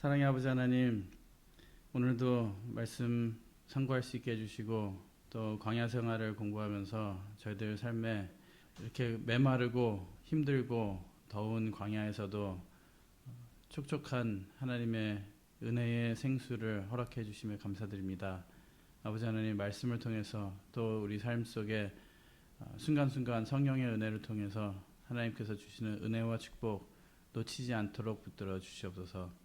사랑의 아버지 하나님, 오늘도 말씀 상고할 수 있게 해주시고 또 광야 생활을 공부하면서 저희들 삶에 이렇게 메마르고 힘들고 더운 광야에서도 촉촉한 하나님의 은혜의 생수를 허락해 주심에 감사드립니다. 아버지 하나님, 말씀을 통해서 또 우리 삶 속에 순간순간 성령의 은혜를 통해서 하나님께서 주시는 은혜와 축복 놓치지 않도록 붙들어 주시옵소서.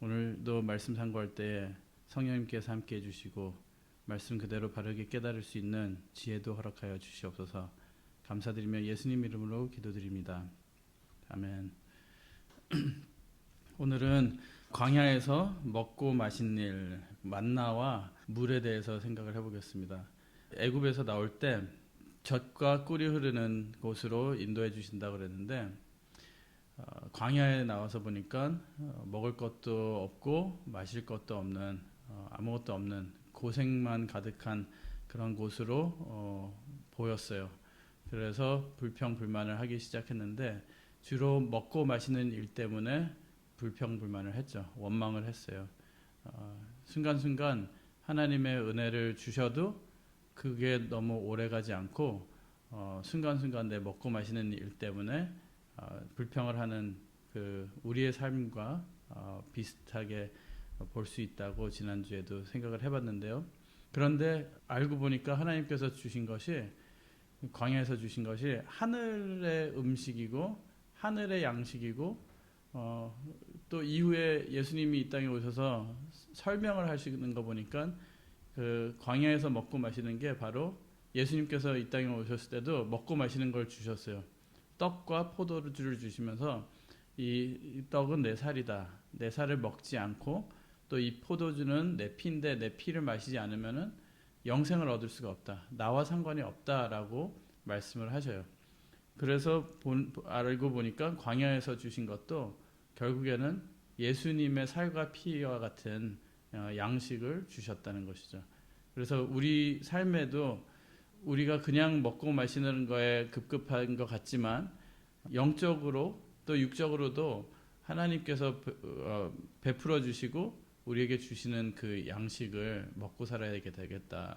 오늘도 말씀 상고할 때에 성령님께서 함께 해주시고 말씀 그대로 바르게 깨달을 수 있는 지혜도 허락하여 주시옵소서. 감사드리며 예수님 이름으로 기도드립니다. 아멘. 오늘은 광야에서 먹고 마신 일, 만나와 물에 대해서 생각을 해보겠습니다. 애굽에서 나올 때 젖과 꿀이 흐르는 곳으로 인도해 주신다고 그랬는데 광야에 나와서 보니까 먹을 것도 없고 마실 것도 없는 아무것도 없는 고생만 가득한 그런 곳으로 보였어요. 그래서 불평불만을 하기 시작했는데 주로 먹고 마시는 일 때문에 불평불만을 했죠. 원망을 했어요. 순간순간 하나님의 은혜를 주셔도 그게 너무 오래가지 않고 순간순간 내 먹고 마시는 일 때문에 불평을 하는 그 우리의 삶과 비슷하게 볼 수 있다고 지난주에도 생각을 해봤는데요. 그런데 알고 보니까 하나님께서 주신 것이, 광야에서 주신 것이 하늘의 음식이고 하늘의 양식이고 또 이후에 예수님이 이 땅에 오셔서 설명을 하시는 거 보니까 그 광야에서 먹고 마시는 게 바로 예수님께서 이 땅에 오셨을 때도 먹고 마시는 걸 주셨어요. 떡과 포도주를 주시면서 이 떡은 내 살이다. 내 살을 먹지 않고 또 이 포도주는 내 피인데 내 피를 마시지 않으면은 영생을 얻을 수가 없다. 나와 상관이 없다라고 말씀을 하셔요. 그래서 알고 보니까 광야에서 주신 것도 결국에는 예수님의 살과 피와 같은 양식을 주셨다는 것이죠. 그래서 우리 삶에도 우리가 그냥 먹고 마시는 거에 급급한 것 같지만 영적으로 또 육적으로도 하나님께서 베풀어 주시고 우리에게 주시는 그 양식을 먹고 살아야 되겠다.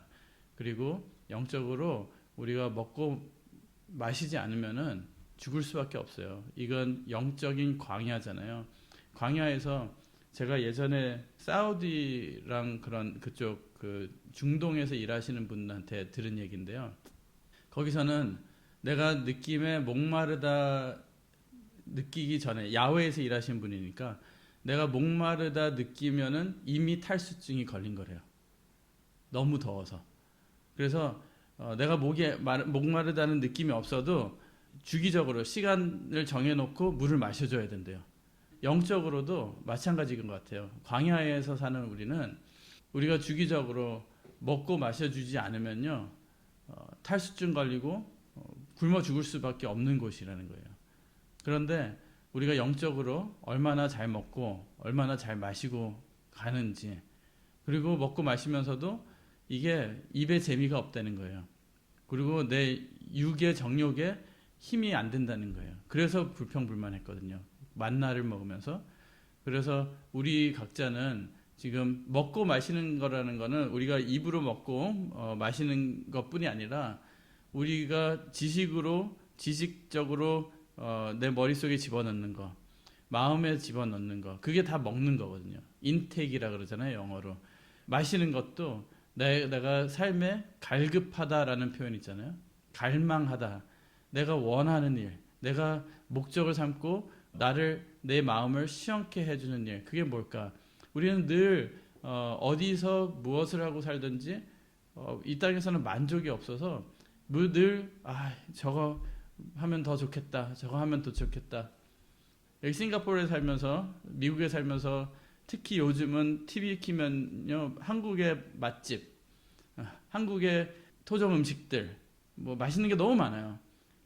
그리고 영적으로 우리가 먹고 마시지 않으면은 죽을 수밖에 없어요. 이건 영적인 광야잖아요. 광야에서 제가 예전에 사우디랑 그런 그쪽 그 중동에서 일하시는 분한테 들은 얘기인데요. 거기서는 내가 느낌에 목마르다 느끼기 전에, 야외에서 일하시는 분이니까 내가 목마르다 느끼면은 이미 탈수증이 걸린 거래요. 너무 더워서. 그래서 내가 목마르다는 느낌이 없어도 주기적으로 시간을 정해놓고 물을 마셔줘야 된대요. 영적으로도 마찬가지인 것 같아요. 광야에서 사는 우리는 우리가 주기적으로 먹고 마셔주지 않으면요, 탈수증 걸리고 굶어 죽을 수밖에 없는 곳이라는 거예요. 그런데 우리가 영적으로 얼마나 잘 먹고 얼마나 잘 마시고 가는지, 그리고 먹고 마시면서도 이게 입에 재미가 없다는 거예요. 그리고 내 육의 정욕에 힘이 안 된다는 거예요. 그래서 불평불만했거든요. 만나를 먹으면서. 그래서 우리 각자는 지금 먹고 마시는 거라는 거는 우리가 입으로 먹고 마시는 것뿐이 아니라 우리가 지식적으로 내 머릿속에 집어넣는 거, 마음에 집어넣는 거, 그게 다 먹는 거거든요. 인테이크라 그러잖아요, 영어로. 마시는 것도 내가 삶에 갈급하다라는 표현 있잖아요. 갈망하다. 내가 원하는 일, 내가 목적을 삼고 내 마음을 시원케 해주는 일, 그게 뭘까? 우리는 늘 어디서 무엇을 하고 살든지 이 땅에서는 만족이 없어서 늘 저거 하면 더 좋겠다, 저거 하면 더 좋겠다. 여기 싱가포르에 살면서, 미국에 살면서 특히 요즘은 TV 키면요, 한국의 맛집, 한국의 토종 음식들, 뭐 맛있는 게 너무 많아요.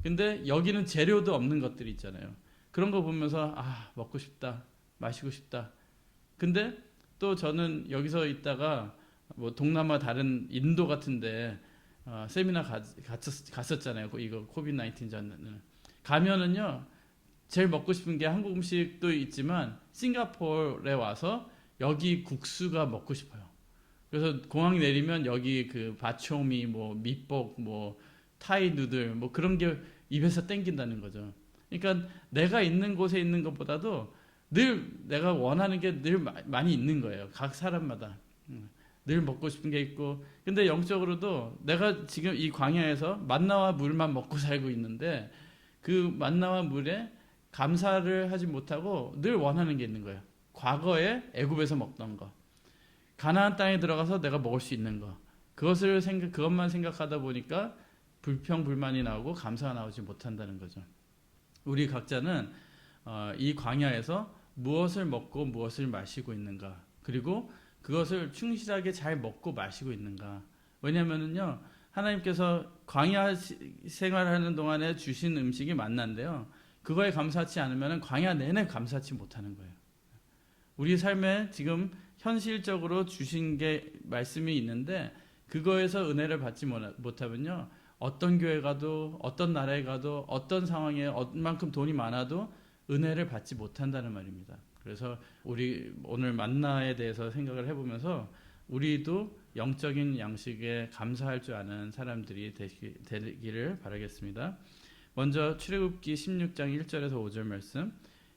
근데 여기는 재료도 없는 것들이 있잖아요. 그런 거 보면서 먹고 싶다, 마시고 싶다. 근데 또 저는 여기서 있다가 뭐 동남아 다른 인도 같은데 세미나 갔었잖아요. 이거 코비드 19 전에는 가면은요, 제일 먹고 싶은 게 한국 음식도 있지만 싱가포르에 와서 여기 국수가 먹고 싶어요. 그래서 공항 내리면 여기 그 바초미, 뭐 밑복, 뭐 타이 누들, 뭐 그런 게 입에서 땡긴다는 거죠. 그러니까 내가 있는 곳에 있는 것보다도 늘 내가 원하는 게 늘 많이 있는 거예요. 각 사람마다. 늘 먹고 싶은 게 있고. 근데 영적으로도 내가 지금 이 광야에서 만나와 물만 먹고 살고 있는데 그 만나와 물에 감사를 하지 못하고 늘 원하는 게 있는 거예요. 과거에 애굽에서 먹던 거. 가나안 땅에 들어가서 내가 먹을 수 있는 거. 그것만 생각하다 보니까 불평불만이 나오고 감사가 나오지 못한다는 거죠. 우리 각자는 이 광야에서 무엇을 먹고 무엇을 마시고 있는가, 그리고 그것을 충실하게 잘 먹고 마시고 있는가. 왜냐면은요, 하나님께서 광야 생활하는 동안에 주신 음식이 만난데요, 그거에 감사하지 않으면 광야 내내 감사하지 못하는 거예요. 우리 삶에 지금 현실적으로 주신 게 말씀이 있는데 그거에서 은혜를 받지 못하면요, 어떤 교회 가도 어떤 나라에 가도 어떤 상황에 얼만큼 돈이 많아도 은혜를 받지 못한다는 말입니다. 그래서 우리 오늘 만나에 대해서 생각을 해보면서 우리도 영적인 양식에 감사할 줄 아는 사람들이 되기를 바라겠습니다. 먼저 출애굽기 16장 1절에서 5절 말씀.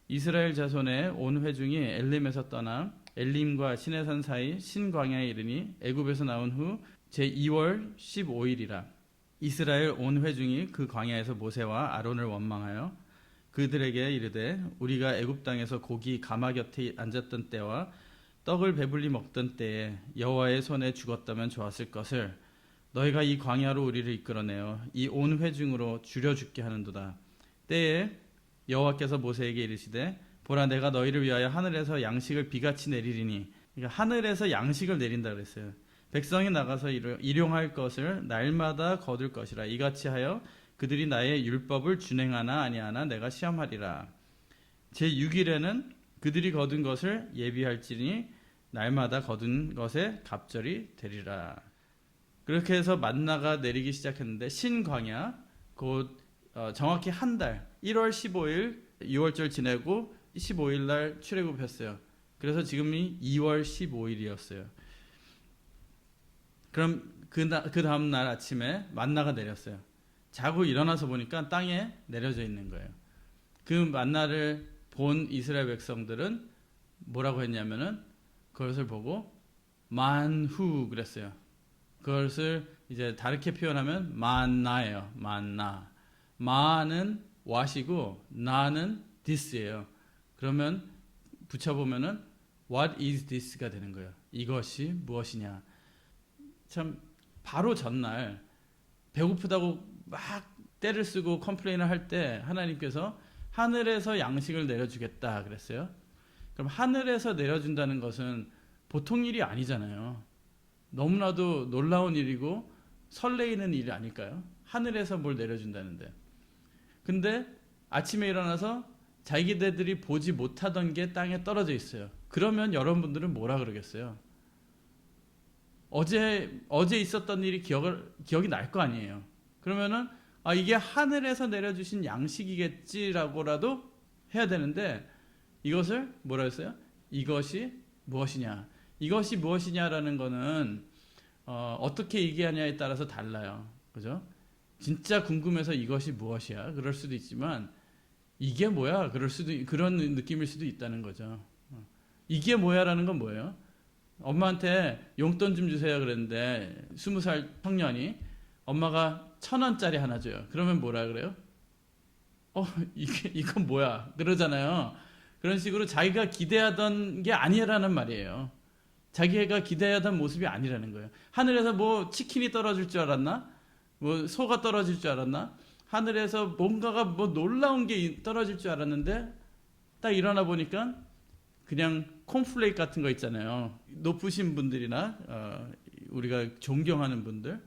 이스라엘 자손의 온 회중이 엘림에서 떠나 엘림과 시내산 사이 신광야에 이르니 애굽에서 나온 후 제2월 15일이라. 이스라엘 온 회중이 그 광야에서 모세와 아론을 원망하여 그들에게 이르되 우리가 애굽 땅에서 고기 가마 곁에 앉았던 때와 떡을 배불리 먹던 때에 여호와의 손에 죽었다면 좋았을 것을 너희가 이 광야로 우리를 이끌어내어 이 온 회중으로 줄여 죽게 하는도다. 때에 여호와께서 모세에게 이르시되 보라, 내가 너희를 위하여 하늘에서 양식을 비같이 내리리니. 그러니까 하늘에서 양식을 내린다 그랬어요. 백성이 나가서 일용할 것을 날마다 거둘 것이라. 이같이 하여 그들이 나의 율법을 준행하나 아니하나 내가 시험하리라. 제6일에는 그들이 거둔 것을 예비할지니 날마다 거둔 것에 갑절이 되리라. 그렇게 해서 만나가 내리기 시작했는데 신광야, 곧 정확히 한 달, 1월 15일 6월절 지내고 15일 날 출애굽했어요. 그래서 지금이 2월 15일이었어요. 그럼 그 다음 날 아침에 만나가 내렸어요. 자고 일어나서 보니까 땅에 내려져 있는 거예요. 그 만나를 본 이스라엘 백성들은 뭐라고 했냐면은 그것을 보고 만후 그랬어요. 그것을 이제 다르게 표현하면 만나예요. 만나. 마는 what이고 나는 this예요. 그러면 붙여보면은 what is this가 되는 거예요. 이것이 무엇이냐. 참 바로 전날 배고프다고 막 때를 쓰고 컴플레인을 할 때 하나님께서 하늘에서 양식을 내려주겠다 그랬어요. 그럼 하늘에서 내려준다는 것은 보통 일이 아니잖아요. 너무나도 놀라운 일이고 설레이는 일이 아닐까요? 하늘에서 뭘 내려준다는데. 근데 아침에 일어나서 자기들이 보지 못하던 게 땅에 떨어져 있어요. 그러면 여러분들은 뭐라 그러겠어요? 어제 있었던 일이 기억이 날 거 아니에요. 그러면은 이게 하늘에서 내려주신 양식이겠지라고라도 해야 되는데 이것을 뭐라 했어요? 이것이 무엇이냐? 이것이 무엇이냐라는 거는 어떻게 얘기하냐에 따라서 달라요. 그죠? 진짜 궁금해서 이것이 무엇이야? 그럴 수도 있지만 이게 뭐야? 그런 느낌일 수도 있다는 거죠. 이게 뭐야라는 건 뭐예요? 엄마한테 용돈 좀 주세요 그랬는데 20살 청년이 엄마가 1,000원짜리 하나 줘요. 그러면 뭐라 그래요? 이건 뭐야? 그러잖아요. 그런 식으로 자기가 기대하던 게 아니라는 말이에요. 자기가 기대하던 모습이 아니라는 거예요. 하늘에서 뭐 치킨이 떨어질 줄 알았나? 뭐 소가 떨어질 줄 알았나? 하늘에서 뭔가가 뭐 놀라운 게 떨어질 줄 알았는데 딱 일어나 보니까 그냥 콘플레이크 같은 거 있잖아요. 높으신 분들이나 우리가 존경하는 분들,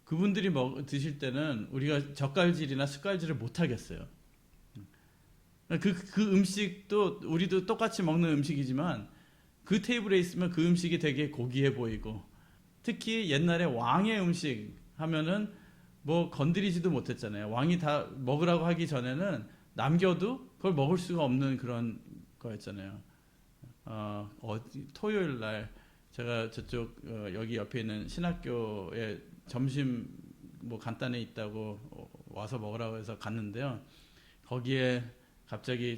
그분들이 드실 때는 우리가 젓갈질이나 숟갈질을 못 하겠어요. 그 음식도 우리도 똑같이 먹는 음식이지만 그 테이블에 있으면 그 음식이 되게 고귀해 보이고, 특히 옛날에 왕의 음식 하면은 뭐 건드리지도 못했잖아요. 왕이 다 먹으라고 하기 전에는 남겨도 그걸 먹을 수가 없는 그런 거였잖아요. 토요일 날 제가 저쪽 여기 옆에 있는 신학교에 점심 뭐 간단히 있다고 와서 먹으라고 해서 갔는데요. 거기에 갑자기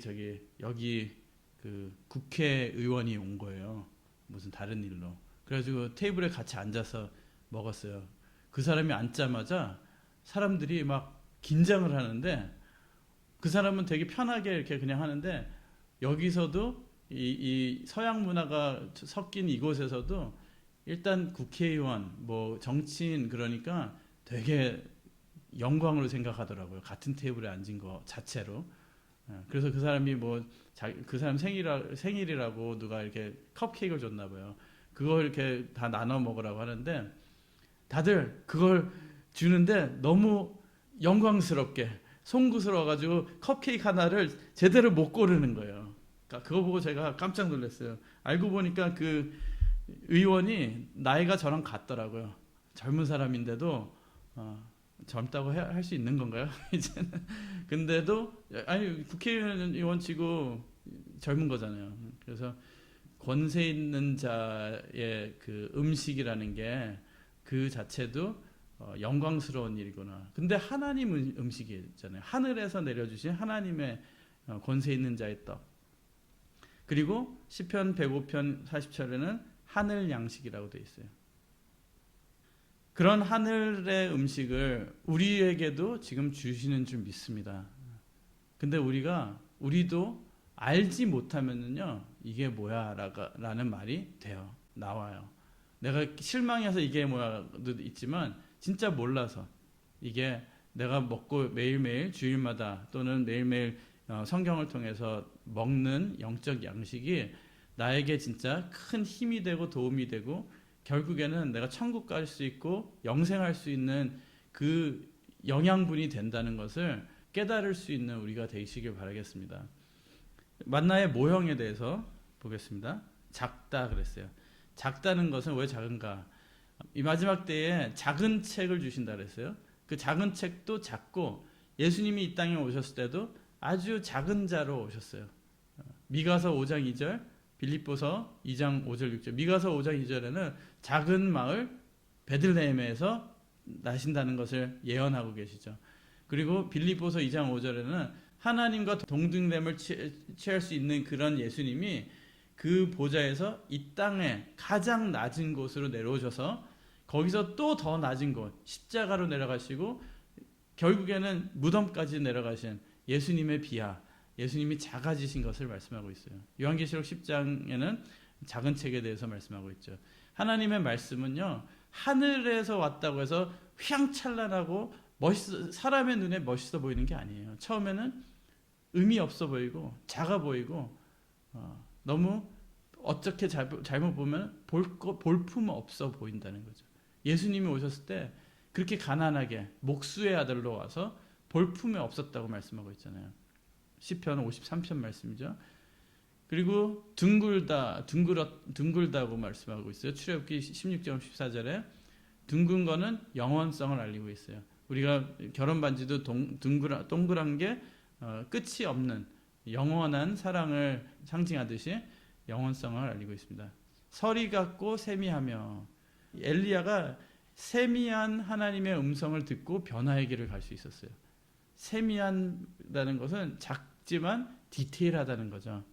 여기 그 국회의원이 온 거예요. 무슨 다른 일로. 그래가지고 테이블에 같이 앉아서 먹었어요. 그 사람이 앉자마자 사람들이 막 긴장을 하는데 그 사람은 되게 편하게 이렇게 그냥 하는데 여기서도 이 서양 문화가 섞인 이곳에서도 일단 국회의원, 뭐 정치인 그러니까 되게 영광으로 생각하더라고요. 같은 테이블에 앉은 거 자체로. 그래서 그 사람이 뭐 그 사람 생일이라고 누가 이렇게 컵케이크를 줬나 봐요. 그걸 이렇게 다 나눠 먹으라고 하는데 다들 그걸 주는데 너무 영광스럽게 송구스러워가지고 컵케이크 하나를 제대로 못 고르는 거예요. 그러니까 그거 보고 제가 깜짝 놀랐어요. 알고 보니까 그 의원이 나이가 저랑 같더라고요. 젊은 사람인데도 젊다고 할 수 있는 건가요? 이제는 근데도 아니 국회의원 치고 젊은 거잖아요. 그래서 권세 있는 자의 그 음식이라는 게 그 자체도 영광스러운 일이구나. 근데 하나님 음식이잖아요. 하늘에서 내려주신 하나님의 권세 있는 자의 떡. 그리고 시편 105편 40절에는 하늘 양식이라고 되어 있어요. 그런 하늘의 음식을 우리에게도 지금 주시는 줄 믿습니다. 근데 우리도 알지 못하면은요, 이게 뭐야 라는 말이 돼요. 나와요. 내가 실망해서 이게 뭐야도 있지만 진짜 몰라서 이게 내가 먹고 매일매일 주일마다 또는 매일매일 성경을 통해서 먹는 영적 양식이 나에게 진짜 큰 힘이 되고 도움이 되고 결국에는 내가 천국 갈 수 있고 영생할 수 있는 그 영양분이 된다는 것을 깨달을 수 있는 우리가 되시길 바라겠습니다. 만나의 모형에 대해서 보겠습니다. 작다 그랬어요. 작다는 것은 왜 작은가? 이 마지막 때에 작은 책을 주신다 그랬어요. 그 작은 책도 작고 예수님이 이 땅에 오셨을 때도 아주 작은 자로 오셨어요. 미가서 5장 2절, 빌립보서 2장 5절 6절. 미가서 5장 2절에는 작은 마을 베들레헴에서 나신다는 것을 예언하고 계시죠. 그리고 빌립보서 2장 5절에는 하나님과 동등됨을 취할 수 있는 그런 예수님이 그 보좌에서 이 땅에 가장 낮은 곳으로 내려오셔서 거기서 또 더 낮은 곳 십자가로 내려가시고 결국에는 무덤까지 내려가신 예수님의 비하, 예수님이 작아지신 것을 말씀하고 있어요. 요한계시록 10장에는 작은 책에 대해서 말씀하고 있죠. 하나님의 말씀은요, 하늘에서 왔다고 해서 휘황찬란하고 사람의 눈에 멋있어 보이는 게 아니에요. 처음에는 의미 없어 보이고 작아 보이고 너무 어떻게 잘못 보면 볼품 없어 보인다는 거죠. 예수님이 오셨을 때 그렇게 가난하게 목수의 아들로 와서 볼품이 없었다고 말씀하고 있잖아요. 시편 53편 말씀이죠. 그리고 둥글다고 말씀하고 있어요. 출애굽기 16장 14절에 둥근 거는 영원성을 알리고 있어요. 우리가 결혼 반지도 동그란 게 끝이 없는 영원한 사랑을 상징하듯이 영원성을 알리고 있습니다. 서리 같고 세미하며 엘리야가 세미한 하나님의 음성을 듣고 변화의 길을 갈 수 있었어요. 세미한다는 것은 작지만 디테일하다는 거죠.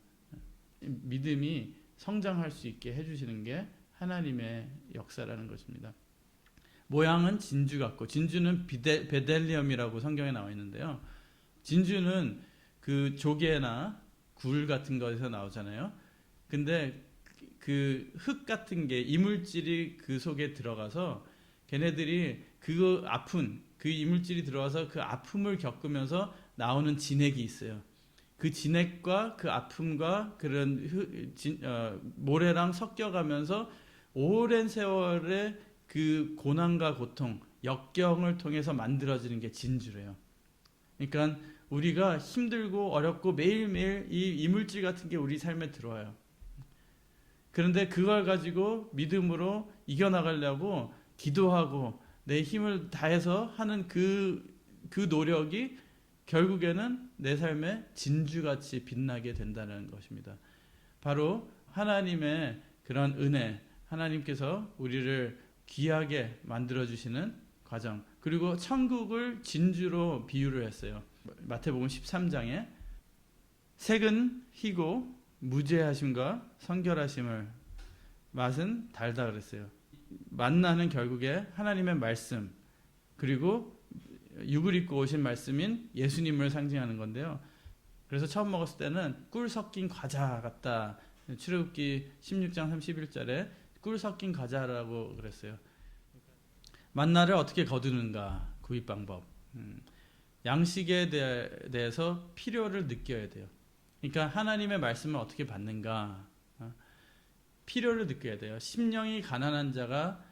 믿음이 성장할 수 있게 해주시는 게 하나님의 역사라는 것입니다. 모양은 진주 같고 진주는 베델리엄이라고 성경에 나와 있는데요. 진주는 그 조개나 굴 같은 것에서 나오잖아요. 근데 그 흙 같은 게 이물질이 그 속에 들어가서 걔네들이 그 이물질이 들어와서 그 아픔을 겪으면서 나오는 진액이 있어요. 그 진액과 그 아픔과 그런 모래랑 섞여가면서 오랜 세월의 그 고난과 고통, 역경을 통해서 만들어지는 게 진주래요. 그러니까 우리가 힘들고 어렵고 매일매일 이 이물질 같은 게 우리 삶에 들어와요. 그런데 그걸 가지고 믿음으로 이겨나가려고 기도하고 내 힘을 다해서 하는 그 노력이 결국에는 내 삶에 진주같이 빛나게 된다는 것입니다. 바로 하나님의 그런 은혜, 하나님께서 우리를 귀하게 만들어주시는 과정, 그리고 천국을 진주로 비유를 했어요. 마태복음 13장에 색은 희고 무죄하심과 성결하심을, 맛은 달다 그랬어요. 만나는 결국에 하나님의 말씀, 그리고 육을 입고 오신 말씀인 예수님을 상징하는 건데요. 그래서 처음 먹었을 때는 꿀 섞인 과자 같다. 출애굽기 16장 31절에 꿀 섞인 과자라고 그랬어요. 만나를 어떻게 거두는가, 구입 방법. 양식에 대해서 필요를 느껴야 돼요. 그러니까 하나님의 말씀을 어떻게 받는가, 필요를 느껴야 돼요. 심령이 가난한 자가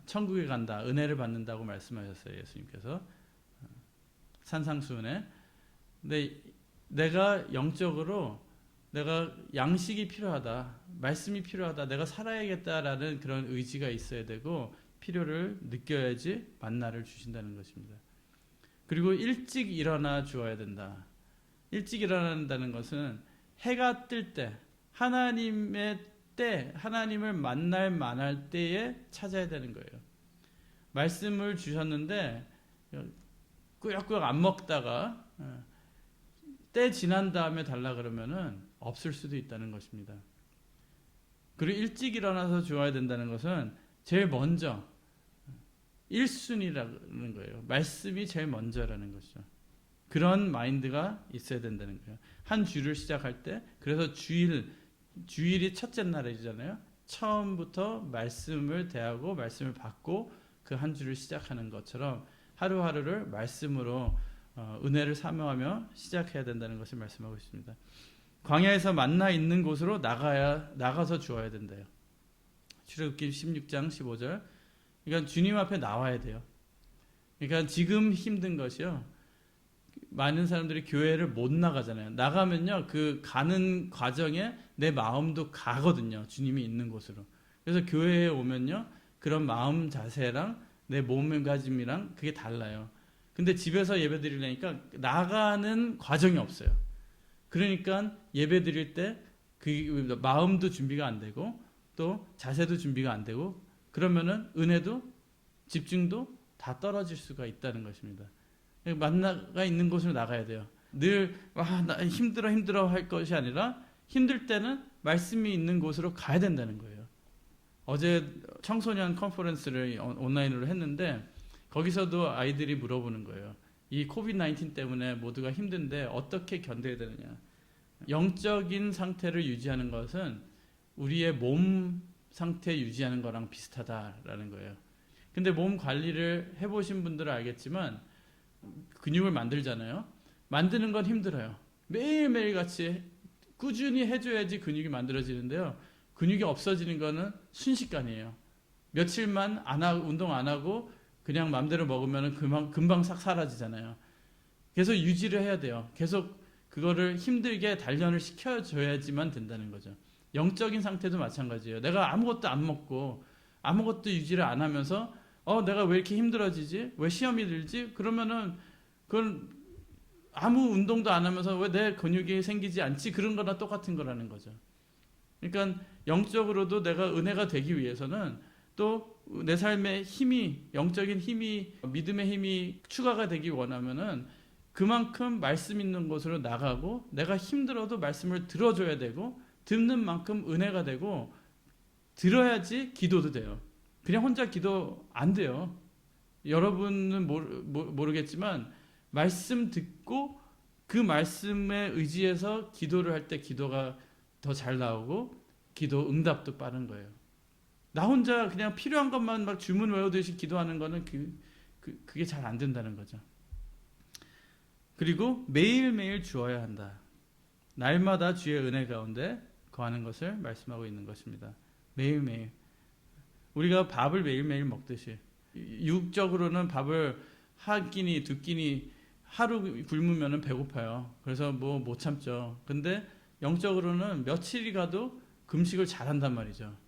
천국에 간다, 은혜를 받는다고 말씀하셨어요, 예수님께서. 산상수훈에. 근데 내가 영적으로 내가 양식이 필요하다, 말씀이 필요하다, 내가 살아야겠다라는 그런 의지가 있어야 되고 필요를 느껴야지 만나를 주신다는 것입니다. 그리고 일찍 일어나 주어야 된다. 일찍 일어난다는 것은 해가 뜰 때, 하나님의 때, 하나님을 만날 만할 때에 찾아야 되는 거예요. 말씀을 주셨는데 꾸역꾸역 안 먹다가 때 지난 다음에 달라 그러면은 없을 수도 있다는 것입니다. 그리고 일찍 일어나서 주어야 된다는 것은 제일 먼저 1순위라는 거예요. 말씀이 제일 먼저라는 것이죠. 그런 마인드가 있어야 된다는 거예요. 한 주를 시작할 때, 그래서 주일이 첫째 날이잖아요. 처음부터 말씀을 대하고 말씀을 받고 그 한 주를 시작하는 것처럼 하루하루를 말씀으로 은혜를 사모하며 시작해야 된다는 것을 말씀하고 있습니다. 광야에서 만나 있는 곳으로 나가서 주어야 된대요. 출애굽기 16장 15절. 그러니까 주님 앞에 나와야 돼요. 그러니까 지금 힘든 것이요, 많은 사람들이 교회를 못 나가잖아요. 나가면요, 그 가는 과정에 내 마음도 가거든요, 주님이 있는 곳으로. 그래서 교회에 오면요, 그런 마음 자세랑 내 몸가짐이랑 그게 달라요. 근데 집에서 예배 드리려니까 나가는 과정이 없어요. 그러니까 예배 드릴 때 그 마음도 준비가 안 되고 또 자세도 준비가 안 되고 그러면은 은혜도 집중도 다 떨어질 수가 있다는 것입니다. 만나가 있는 곳으로 나가야 돼요. 늘 나 힘들어 할 것이 아니라 힘들 때는 말씀이 있는 곳으로 가야 된다는 거예요. 어제 청소년 컨퍼런스를 온라인으로 했는데 거기서도 아이들이 물어보는 거예요. 이 코비드-19 때문에 모두가 힘든데 어떻게 견뎌야 되느냐. 영적인 상태를 유지하는 것은 우리의 몸 상태 유지하는 거랑 비슷하다라는 거예요. 근데 몸 관리를 해보신 분들은 알겠지만 근육을 만들잖아요. 만드는 건 힘들어요. 매일매일 같이 꾸준히 해줘야지 근육이 만들어지는데요. 근육이 없어지는 거는 순식간이에요. 며칠만 운동 안 하고 그냥 마음대로 먹으면 금방 싹 사라지잖아요. 계속 유지를 해야 돼요. 계속 그거를 힘들게 단련을 시켜줘야지만 된다는 거죠. 영적인 상태도 마찬가지예요. 내가 아무것도 안 먹고 아무것도 유지를 안 하면서 내가 왜 이렇게 힘들어지지? 왜 시험이 들지? 그러면은 그건 아무 운동도 안 하면서 왜 내 근육이 생기지 않지? 그런 거나 똑같은 거라는 거죠. 그러니까 영적으로도 내가 은혜가 되기 위해서는 또 내 삶의 힘이, 영적인 힘이, 믿음의 힘이 추가가 되기 원하면은 그만큼 말씀 있는 곳으로 나가고 내가 힘들어도 말씀을 들어줘야 되고 듣는 만큼 은혜가 되고 들어야지 기도도 돼요. 그냥 혼자 기도 안 돼요. 여러분은 모르겠지만 말씀 듣고 그 말씀에 의지해서 기도를 할 때 기도가 더 잘 나오고 기도 응답도 빠른 거예요. 나 혼자 그냥 필요한 것만 막 주문 외우듯이 기도하는 거는 그게 잘 안 된다는 거죠. 그리고 매일매일 주어야 한다. 날마다 주의 은혜 가운데 거하는 것을 말씀하고 있는 것입니다. 매일매일. 우리가 밥을 매일매일 먹듯이 육적으로는 밥을 한 끼니 두 끼니 하루 굶으면 배고파요. 그래서 못 참죠. 근데 영적으로는 며칠이 가도 금식을 잘한단 말이죠.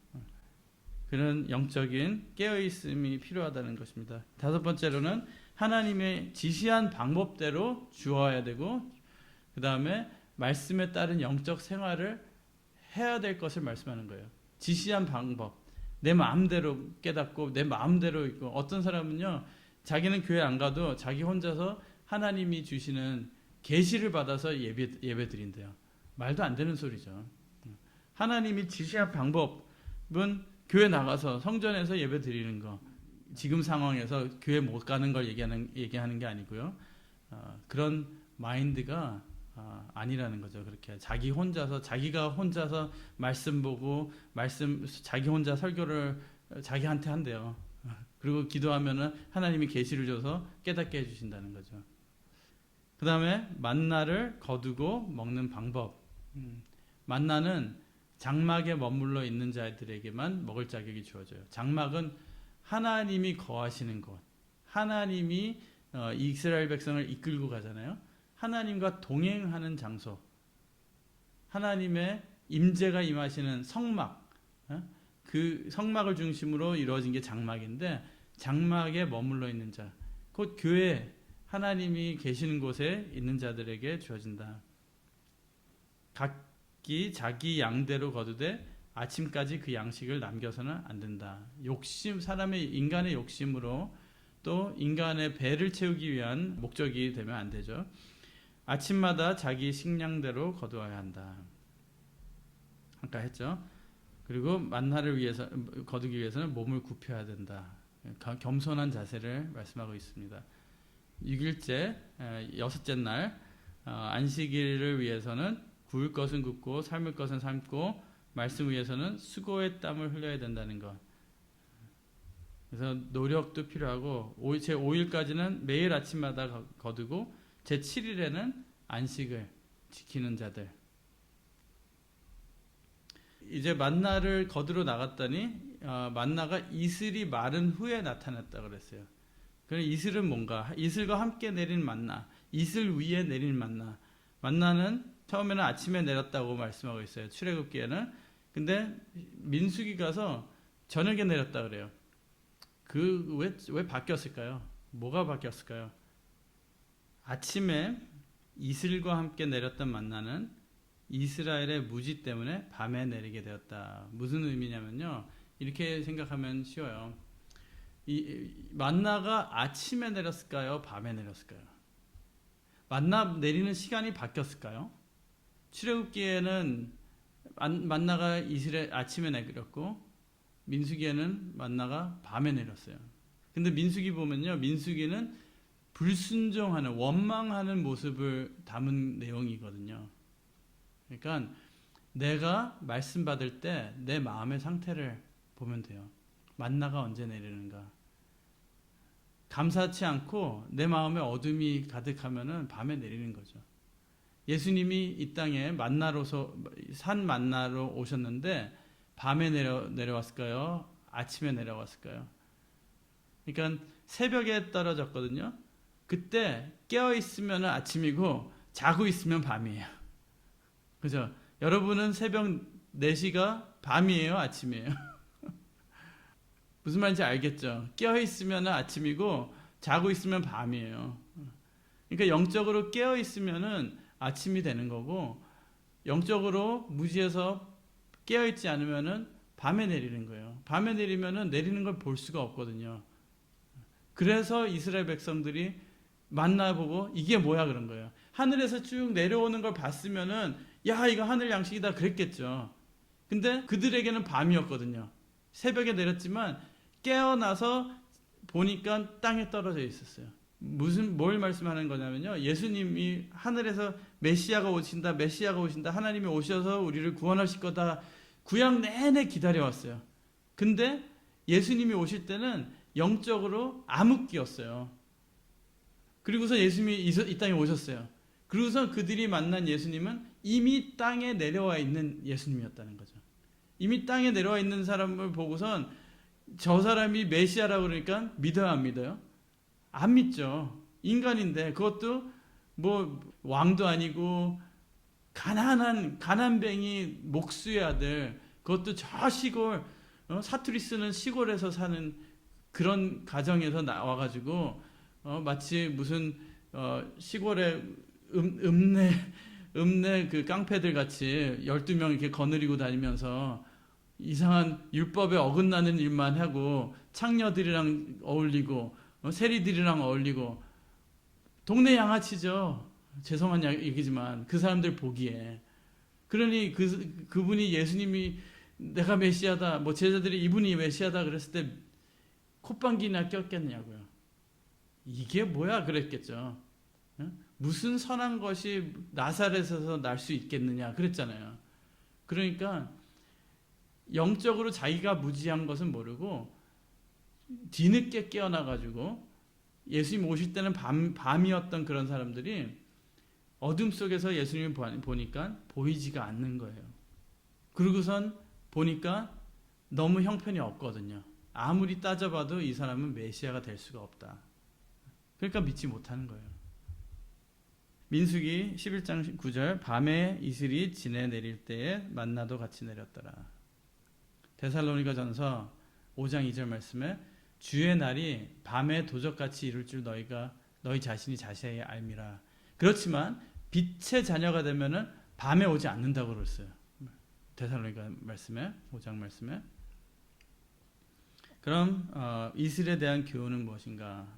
그런 영적인 깨어있음이 필요하다는 것입니다. 다섯 번째로는 하나님의 지시한 방법대로 주어야 되고 그 다음에 말씀에 따른 영적 생활을 해야 될 것을 말씀하는 거예요. 지시한 방법, 내 마음대로 깨닫고 내 마음대로 있고, 어떤 사람은요 자기는 교회 안 가도 자기 혼자서 하나님이 주시는 계시를 받아서 예배 드린대요. 말도 안 되는 소리죠. 하나님이 지시한 방법은 교회 나가서 성전에서 예배 드리는 거, 지금 상황에서 교회 못 가는 걸 얘기하는 게 아니고요. 그런 마인드가 아니라는 거죠. 그렇게 자기가 혼자서 말씀 보고 자기 혼자 설교를 자기한테 한대요. 그리고 기도하면은 하나님이 계시를 줘서 깨닫게 해주신다는 거죠. 그 다음에 만나를 거두고 먹는 방법. 만나는 장막에 머물러 있는 자들에게만 먹을 자격이 주어져요. 장막은 하나님이 거하시는 곳, 하나님이 이스라엘 백성을 이끌고 가잖아요. 하나님과 동행하는 장소, 하나님의 임재가 임하시는 성막, 그 성막을 중심으로 이루어진 게 장막인데, 장막에 머물러 있는 자, 곧 교회, 하나님이 계시는 곳에 있는 자들에게 주어진다. 각기 자기 양대로 거두되 아침까지 그 양식을 남겨서는 안 된다. 인간의 욕심으로 또 인간의 배를 채우기 위한 목적이 되면 안 되죠. 아침마다 자기 식량대로 거두어야 한다. 아까 했죠. 그리고 만나를 거두기 위해서는 몸을 굽혀야 된다. 겸손한 자세를 말씀하고 있습니다. 6일째, 여섯째 날 안식일을 위해서는 구울 것은 굽고 삶을 것은 삶고 말씀 위해서는 수고의 땀을 흘려야 된다는 것. 그래서 노력도 필요하고, 제 5일까지는 매일 아침마다 거두고 제 7일에는 안식을 지키는 자들. 이제 만나를 거두러 나갔더니 만나가 이슬이 마른 후에 나타났다고 그랬어요. 그럼 이슬은 뭔가? 이슬과 함께 내린 만나, 이슬 위에 내린 만나. 만나는 처음에는 아침에 내렸다고 말씀하고 있어요. 출애굽기에는. 근데 민수기 가서 저녁에 내렸다 그래요. 왜 바뀌었을까요? 뭐가 바뀌었을까요? 아침에 이슬과 함께 내렸던 만나는 이스라엘의 무지 때문에 밤에 내리게 되었다. 무슨 의미냐면요, 이렇게 생각하면 쉬워요. 이 만나가 아침에 내렸을까요? 밤에 내렸을까요? 만나 내리는 시간이 바뀌었을까요? 출애굽기에는 만나가 아침에 내렸고, 민수기에는 만나가 밤에 내렸어요. 근데 민수기 보면요, 민수기는 불순종하는, 원망하는 모습을 담은 내용이거든요. 그러니까 내가 말씀 받을 때 내 마음의 상태를 보면 돼요. 만나가 언제 내리는가. 감사치 않고 내 마음에 어둠이 가득하면은 밤에 내리는 거죠. 예수님이 이 땅에 산 만나로 오셨는데 밤에 내려왔을까요? 아침에 내려왔을까요? 그러니까 새벽에 떨어졌거든요. 그때 깨어 있으면 아침이고 자고 있으면 밤이에요. 그죠? 여러분은 새벽 4시가 밤이에요, 아침이에요? 무슨 말인지 알겠죠? 깨어 있으면 아침이고 자고 있으면 밤이에요. 그러니까 영적으로 깨어 있으면은 아침이 되는 거고, 영적으로 무지해서 깨어 있지 않으면은 밤에 내리는 거예요. 밤에 내리면은 내리는 걸 볼 수가 없거든요. 그래서 이스라엘 백성들이 만나 보고 이게 뭐야 그런 거예요. 하늘에서 쭉 내려오는 걸 봤으면은 야, 이거 하늘 양식이다 그랬겠죠. 근데 그들에게는 밤이었거든요. 새벽에 내렸지만 깨어나서 보니까 땅에 떨어져 있었어요. 뭘 말씀하는 거냐면요, 예수님이 하늘에서 메시아가 오신다, 하나님이 오셔서 우리를 구원하실 거다, 구약 내내 기다려왔어요. 근데 예수님이 오실 때는 영적으로 암흑기였어요. 그리고서 예수님이 이 땅에 오셨어요. 그리고서 그들이 만난 예수님은 이미 땅에 내려와 있는 예수님이었다는 거죠. 이미 땅에 내려와 있는 사람을 보고선 저 사람이 메시아라고 그러니까 믿어요, 안 믿어요? 안 믿죠. 인간인데, 그것도 뭐 왕도 아니고 가난뱅이 목수의 아들, 그것도 저 시골, 사투리 쓰는 시골에서 사는 그런 가정에서 나와가지고 마치 무슨 시골에 읍내 그 깡패들 같이 12명 이렇게 거느리고 다니면서 이상한 율법에 어긋나는 일만 하고 창녀들이랑 어울리고 세리들이랑 어울리고 동네 양아치죠. 죄송한 얘기지만 그 사람들 보기에. 그러니 그분이 예수님이 내가 메시아다, 뭐 제자들이 이분이 메시아다 그랬을 때 콧방귀나 꼈겠냐고요. 이게 뭐야 그랬겠죠. 무슨 선한 것이 나사렛에서 날 수 있겠느냐 그랬잖아요. 그러니까 영적으로 자기가 무지한 것은 모르고 뒤늦게 깨어나가지고 예수님 오실 때는 밤이었던 그런 사람들이 어둠 속에서 예수님을 보니까 보이지가 않는 거예요. 그러고선 보니까 너무 형편이 없거든요. 아무리 따져봐도 이 사람은 메시아가 될 수가 없다. 그러니까 믿지 못하는 거예요. 민수기 11장 9절 밤에 이슬이 지내 내릴 때에 만나도 같이 내렸더라. 데살로니가 전서 5장 2절 말씀에 주의 날이 밤에 도적같이 이룰 줄 너희 자신이 자세히 알미라. 그렇지만 빛의 자녀가 되면은 밤에 오지 않는다고 그랬어요. 데살로니가 말씀에 5장 말씀에. 그럼 이슬에 대한 교훈은 무엇인가?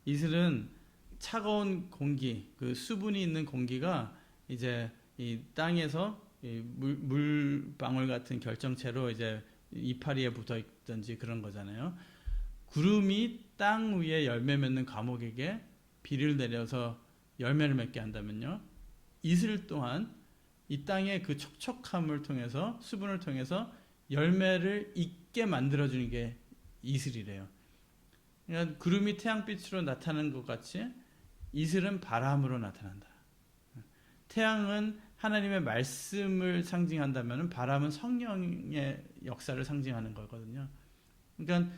이슬은 차가운 공기, 그 수분이 있는 공기가 이제 이 땅에서 이 물방울 같은 결정체로 이제 이파리에 붙어 있든지 그런 거잖아요. 구름이 땅 위에 열매 맺는 과목에게 비를 내려서 열매를 맺게 한다면요, 이슬 또한 이 땅의 그 촉촉함을 통해서 수분을 통해서 열매를 익게 만들어주는 게 이슬이래요. 그러니까 구름이 태양빛으로 나타나는 것 같이 이슬은 바람으로 나타난다. 태양은 하나님의 말씀을 상징한다면 바람은 성령의 역사를 상징하는 거거든요. 그러니까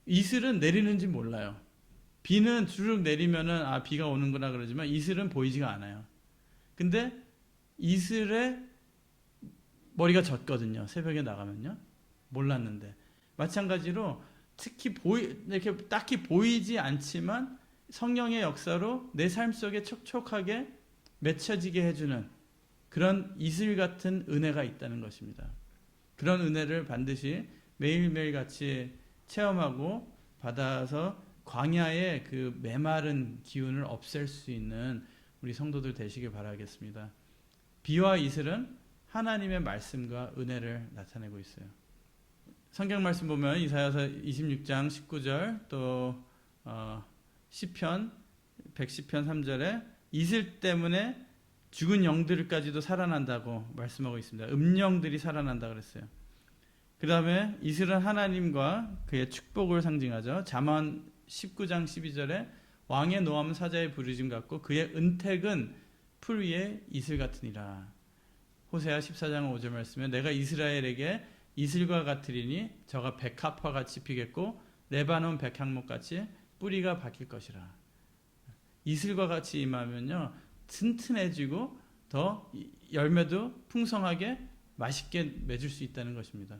이슬은 내리는지 몰라요. 비는 주르륵 내리면은 비가 오는구나 그러지만 이슬은 보이지가 않아요. 근데 이슬에 머리가 젖거든요. 새벽에 나가면요. 몰랐는데. 마찬가지로 특히 이렇게 딱히 보이지 않지만 성령의 역사로 내 삶 속에 촉촉하게 맺혀지게 해주는 그런 이슬 같은 은혜가 있다는 것입니다. 그런 은혜를 반드시 매일매일 같이 체험하고 받아서 광야의 그 메마른 기운을 없앨 수 있는 우리 성도들 되시길 바라겠습니다. 비와 이슬은 하나님의 말씀과 은혜를 나타내고 있어요. 성경 말씀 보면 이사야서 26장 19절 또 시편 110편 3절에 이슬 때문에 죽은 영들까지도 살아난다고 말씀하고 있습니다. 음령들이 살아난다 그랬어요. 그 다음에 이슬은 하나님과 그의 축복을 상징하죠. 잠언 19장 12절에 왕의 노함은 사자의 부르짖음 같고 그의 은택은 풀 위에 이슬 같으니라. 호세아 14장 5절 말씀에 내가 이스라엘에게 이슬과 같으리니 저가 백합화 같이 피겠고 레바논 백향목 같이 뿌리가 박힐 것이라. 이슬과 같이 임하면요 튼튼해지고 더 열매도 풍성하게 맛있게 맺을 수 있다는 것입니다.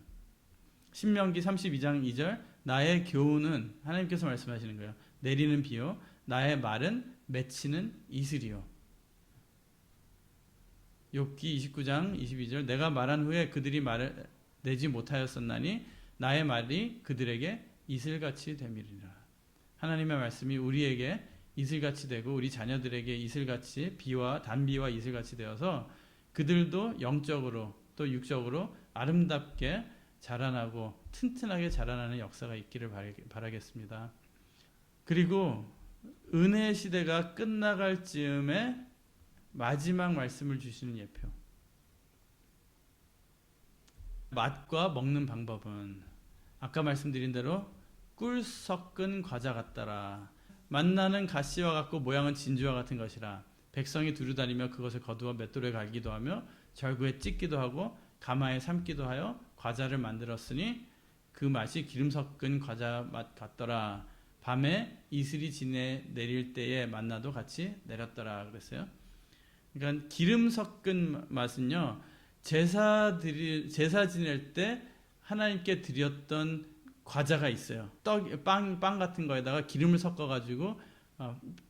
신명기 32장 2절 나의 교훈은 하나님께서 말씀하시는 거예요. 내리는 비요 나의 말은 맺히는 이슬이요. 욥기 29장 22절 내가 말한 후에 그들이 말을 내지 못하였었나니 나의 말이 그들에게 이슬같이 되밀이라. 하나님의 말씀이 우리에게 이슬같이 되고 우리 자녀들에게 이슬같이 비와 단비와 이슬같이 되어서 그들도 영적으로 또 육적으로 아름답게 자라나고 튼튼하게 자라나는 역사가 있기를 바라겠습니다. 그리고 은혜의 시대가 끝나갈 즈음에 마지막 말씀을 주시는 예표. 맛과 먹는 방법은 아까 말씀드린 대로 꿀 섞은 과자 같더라. 만나는 가시와 같고 모양은 진주와 같은 것이라. 백성이 두루다니며 그것을 거두어 맷돌에 갈기도 하며 절구에 찢기도 하고 가마에 삶기도 하여 과자를 만들었으니 그 맛이 기름 섞은 과자 맛 같더라. 밤에 이슬이 지내 내릴 때에 만나도 같이 내렸더라 그랬어요. 그러니까 기름 섞은 맛은요, 제사 지낼 때 하나님께 드렸던 과자가 있어요. 빵 같은 거에다가 기름을 섞어가지고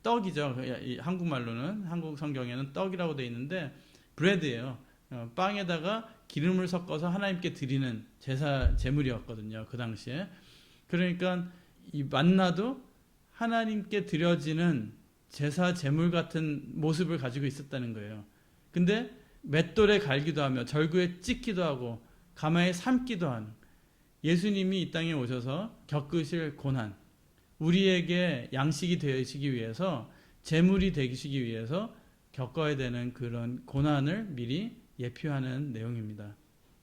떡이죠. 이 한국말로는 한국 성경에는 떡이라고 되어 있는데 브레드예요. 빵에다가 기름을 섞어서 하나님께 드리는 제물이었거든요. 그 당시에. 그러니까 이 만나도 하나님께 드려지는 제사 제물 같은 모습을 가지고 있었다는 거예요. 근데 맷돌에 갈기도 하며 절구에 찍기도 하고 가마에 삶기도 하는 예수님이 이 땅에 오셔서 겪으실 고난, 우리에게 양식이 되시기 위해서, 제물이 되시기 위해서 겪어야 되는 그런 고난을 미리 예표하는 내용입니다.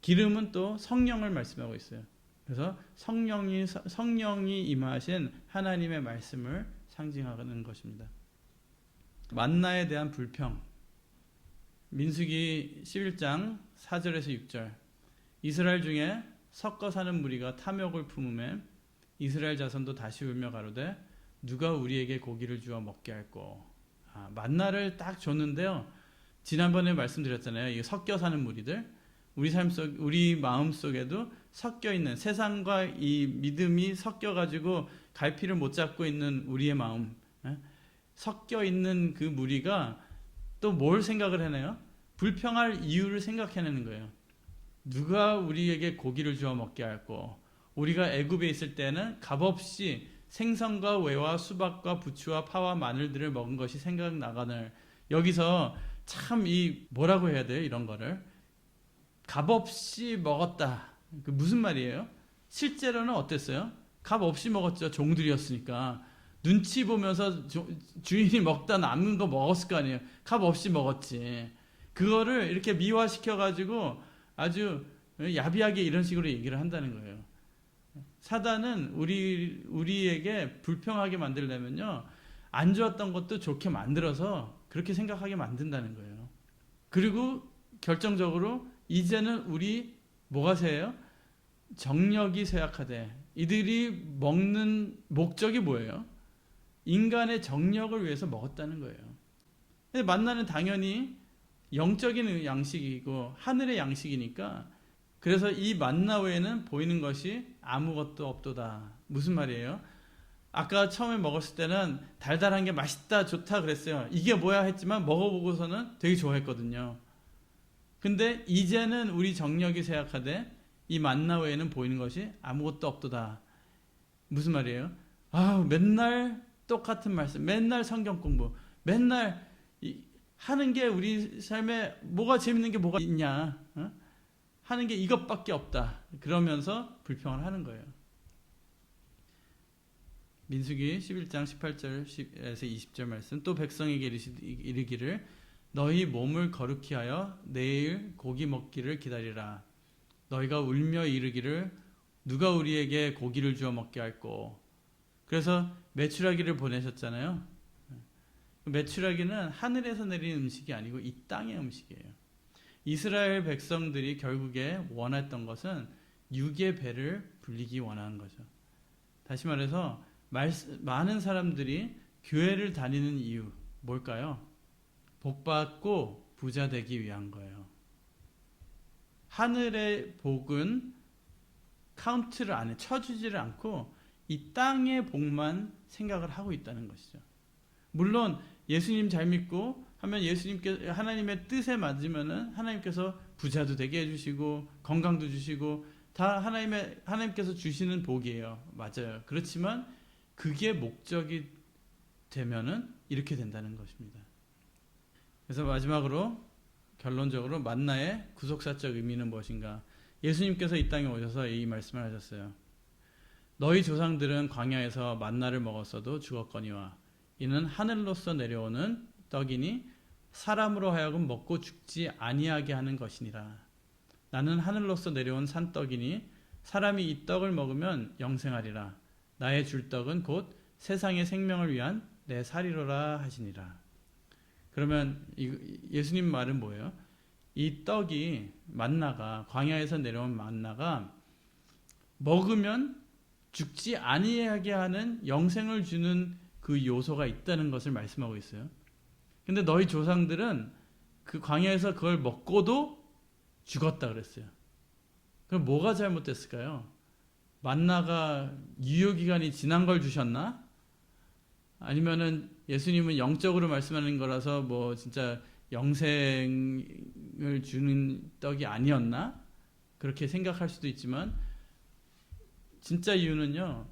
기름은 또 성령을 말씀하고 있어요. 그래서 성령이 임하신 하나님의 말씀을 상징하는 것입니다. 만나에 대한 불평. 민수기 11장 4절에서 6절. 이스라엘 중에 섞어 사는 무리가 탐욕을 품음에 이스라엘 자손도 다시 울며 가로되 누가 우리에게 고기를 주어 먹게 할꼬. 만나를 딱 줬는데요. 지난번에 말씀드렸잖아요. 이 섞여 사는 무리들. 우리 마음 속에도 섞여 있는, 세상과 이 믿음이 섞여 가지고 갈피를 못 잡고 있는 우리의 마음, 섞여 있는 그 무리가 또 뭘 생각을 해내요? 불평할 이유를 생각해내는 거예요. 누가 우리에게 고기를 주어 먹게 할꼬. 우리가 애굽에 있을 때는 값없이 생선과 외와 수박과 부추와 파와 마늘들을 먹은 것이 생각나거늘. 여기서 참 뭐라고 해야 돼요? 이런 거를 값없이 먹었다. 그 무슨 말이에요? 실제로는 어땠어요? 값없이 먹었죠. 종들이었으니까. 눈치 보면서 주인이 먹다 남은 거 먹었을 거 아니에요. 값없이 먹었지. 그거를 이렇게 미화시켜가지고 아주 야비하게 이런 식으로 얘기를 한다는 거예요. 사단은 우리에게 불평하게 만들려면요, 안 좋았던 것도 좋게 만들어서 그렇게 생각하게 만든다는 거예요. 그리고 결정적으로 이제는 우리 뭐가 새요? 정력이 쇠약하되. 이들이 먹는 목적이 뭐예요? 인간의 정력을 위해서 먹었다는 거예요. 근데 만나는 당연히 영적인 양식이고 하늘의 양식이니까, 그래서 이 만나 외에는 보이는 것이 아무것도 없도다. 무슨 말이에요? 아까 처음에 먹었을 때는 달달한 게 맛있다, 좋다 그랬어요. 이게 뭐야 했지만 먹어보고서는 되게 좋아했거든요. 근데 이제는 우리 정력이 쇠약하되 이 만나 외에는 보이는 것이 아무것도 없도다. 무슨 말이에요? 맨날 똑같은 말씀, 맨날 성경 공부, 맨날 하는 게 우리 삶에 뭐가 재밌는 게 뭐가 있냐, 하는 게 이것밖에 없다. 그러면서 불평을 하는 거예요. 민수기 11장 18절에서 20절 말씀. 또 백성에게 이르기를 너희 몸을 거룩히 하여 내일 고기 먹기를 기다리라. 너희가 울며 이르기를 누가 우리에게 고기를 주어 먹게 할꼬. 그래서 메추라기를 보내셨잖아요. 메추라기는 하늘에서 내린 음식이 아니고 이 땅의 음식이에요. 이스라엘 백성들이 결국에 원했던 것은 육의 배를 불리기 원하는 거죠. 다시 말해서 많은 사람들이 교회를 다니는 이유 뭘까요? 복받고 부자 되기 위한 거예요. 하늘의 복은 카운트를 안 해, 쳐주지를 않고 이 땅의 복만 생각을 하고 있다는 것이죠. 물론 예수님 잘 믿고 하면 예수님께 하나님의 뜻에 맞으면은 하나님께서 부자도 되게 해주시고 건강도 주시고 다 하나님께서 주시는 복이에요. 맞아요. 그렇지만 그게 목적이 되면은 이렇게 된다는 것입니다. 그래서 마지막으로 결론적으로 만나의 구속사적 의미는 무엇인가? 예수님께서 이 땅에 오셔서 이 말씀을 하셨어요. 너희 조상들은 광야에서 만나를 먹었어도 죽었거니와 이는 하늘로서 내려오는 떡이니 사람으로 하여금 먹고 죽지 아니하게 하는 것이니라. 나는 하늘로서 내려온 산떡이니 사람이 이 떡을 먹으면 영생하리라. 나의 줄 떡은 곧 세상의 생명을 위한 내 살이로라 하시니라. 그러면 예수님 말은 뭐예요? 이 떡이 만나가, 광야에서 내려온 만나가 먹으면 죽지 아니하게 하는 영생을 주는 그 요소가 있다는 것을 말씀하고 있어요. 근데 너희 조상들은 그 광야에서 그걸 먹고도 죽었다 그랬어요. 그럼 뭐가 잘못됐을까요? 만나가 유효기간이 지난 걸 주셨나? 아니면은 예수님은 영적으로 말씀하는 거라서 뭐 진짜 영생을 주는 떡이 아니었나? 그렇게 생각할 수도 있지만 진짜 이유는요,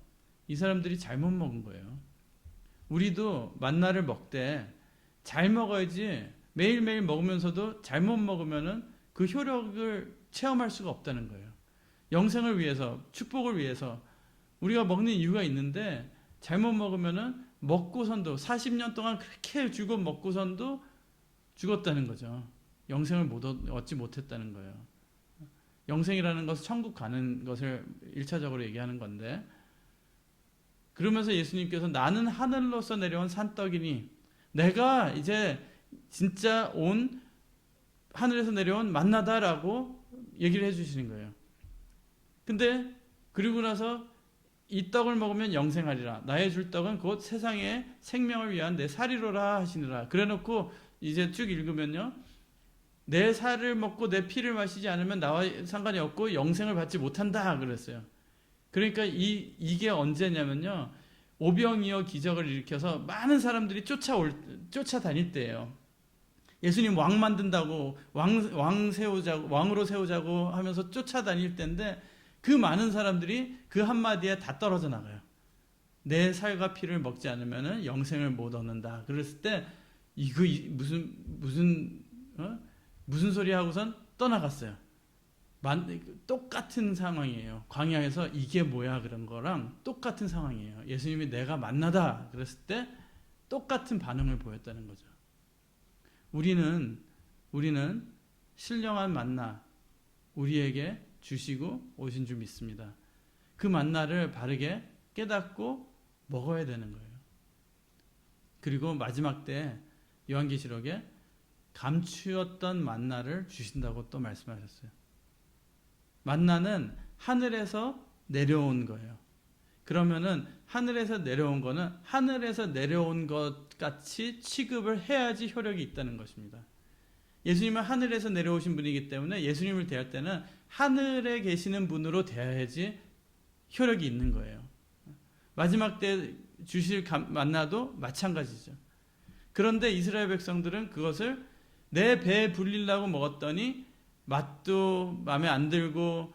이 사람들이 잘못 먹은 거예요. 우리도 만나를 먹되 잘 먹어야지, 매일매일 먹으면서도 잘못 먹으면은 그 효력을 체험할 수가 없다는 거예요. 영생을 위해서, 축복을 위해서 우리가 먹는 이유가 있는데 잘못 먹으면은 먹고선도 40년 동안 그렇게 주고 먹고선도 죽었다는 거죠. 영생을 얻지 못했다는 거예요. 영생이라는 것은 천국 가는 것을 1차적으로 얘기하는 건데, 그러면서 예수님께서 나는 하늘로서 내려온 산떡이니, 내가 이제 진짜 온 하늘에서 내려온 만나다라고 얘기를 해주시는 거예요. 근데 그리고 나서 이 떡을 먹으면 영생하리라. 나의 줄 떡은 곧 세상의 생명을 위한 내 살이로라 하시느라. 그래놓고 이제 쭉 읽으면요, 내 살을 먹고 내 피를 마시지 않으면 나와 상관이 없고 영생을 받지 못한다 그랬어요. 그러니까 이게 언제냐면요, 오병이어 기적을 일으켜서 많은 사람들이 쫓아다닐 때예요. 예수님 왕 만든다고, 왕으로 세우자고 하면서 쫓아다닐 때인데, 그 많은 사람들이 그 한마디에 다 떨어져 나가요. 내 살과 피를 먹지 않으면 영생을 못 얻는다. 그랬을 때 이거 무슨 소리 하고선 떠나갔어요. 똑같은 상황이에요. 광야에서 이게 뭐야 그런 거랑 똑같은 상황이에요. 예수님이 내가 만나다 그랬을 때 똑같은 반응을 보였다는 거죠. 우리는 신령한 만나 우리에게 주시고 오신 줄 믿습니다. 그 만나를 바르게 깨닫고 먹어야 되는 거예요. 그리고 마지막 때 요한계시록에 감추었던 만나를 주신다고 또 말씀하셨어요. 만나는 하늘에서 내려온 거예요. 그러면은 하늘에서 내려온 거는 하늘에서 내려온 것 같이 취급을 해야지 효력이 있다는 것입니다. 예수님은 하늘에서 내려오신 분이기 때문에 예수님을 대할 때는 하늘에 계시는 분으로 대해야지 효력이 있는 거예요. 마지막 때 주실 만나도 마찬가지죠. 그런데 이스라엘 백성들은 그것을 내 배에 불리려고 먹었더니 맛도 마음에 안 들고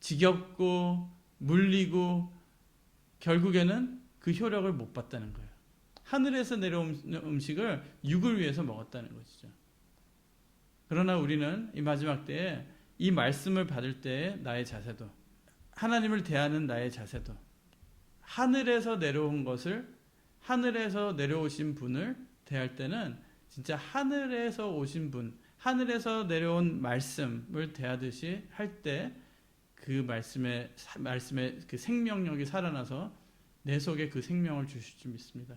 지겹고 물리고 결국에는 그 효력을 못 받다는 거예요. 하늘에서 내려온 음식을 육을 위해서 먹었다는 것이죠. 그러나 우리는 이 마지막 때에 이 말씀을 받을 때의 나의 자세도, 하나님을 대하는 나의 자세도, 하늘에서 내려온 것을, 하늘에서 내려오신 분을 대할 때는 진짜 하늘에서 오신 분, 하늘에서 내려온 말씀을 대하듯이 할 때 그 말씀의 그 생명력이 살아나서 내 속에 그 생명을 주실 줄 믿습니다.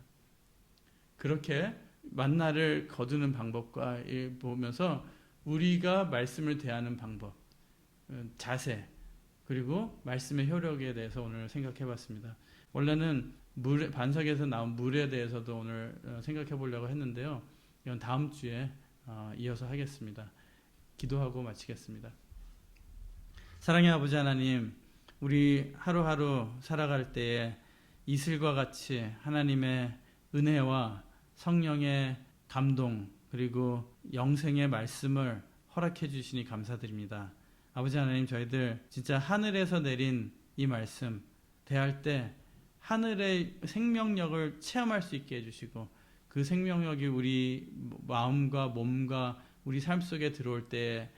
그렇게 만나를 거두는 방법과 보면서 우리가 말씀을 대하는 방법, 자세, 그리고 말씀의 효력에 대해서 오늘 생각해 봤습니다. 원래는 반석에서 나온 물에 대해서도 오늘 생각해 보려고 했는데요. 이건 다음 주에 이어서 하겠습니다. 기도하고 마치겠습니다. 사랑의 아버지 하나님, 우리 하루하루 살아갈 때에 이슬과 같이 하나님의 은혜와 성령의 감동 그리고 영생의 말씀을 허락해 주시니 감사드립니다. 아버지 하나님, 저희들 진짜 하늘에서 내린 이 말씀 대할 때 하늘의 생명력을 체험할 수 있게 해주시고, 그 생명력이 우리 마음과 몸과 우리 삶 속에 들어올 때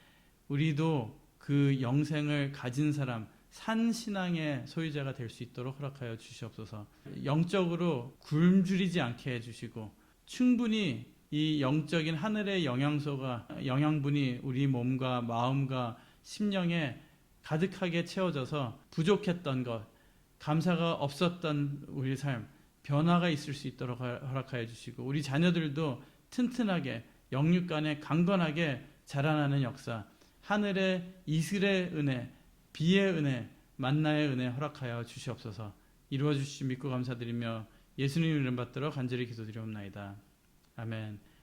우리도 그 영생을 가진 사람, 산신앙의 소유자가 될 수 있도록 허락하여 주시옵소서. 영적으로 굶주리지 않게 해주시고 충분히 이 영적인 하늘의 영양분이 우리 몸과 마음과 심령에 가득하게 채워져서 부족했던 것, 감사가 없었던 우리 삶, 변화가 있을 수 있도록 허락하여 주시고, 우리 자녀들도 튼튼하게 영육간에 강건하게 자라나는 역사, 하늘의 이슬의 은혜, 비의 은혜, 만나의 은혜 허락하여 주시옵소서. 이루어 주시기 믿고 감사드리며 예수님 이름 받들어 간절히 기도드리옵나이다. 아멘.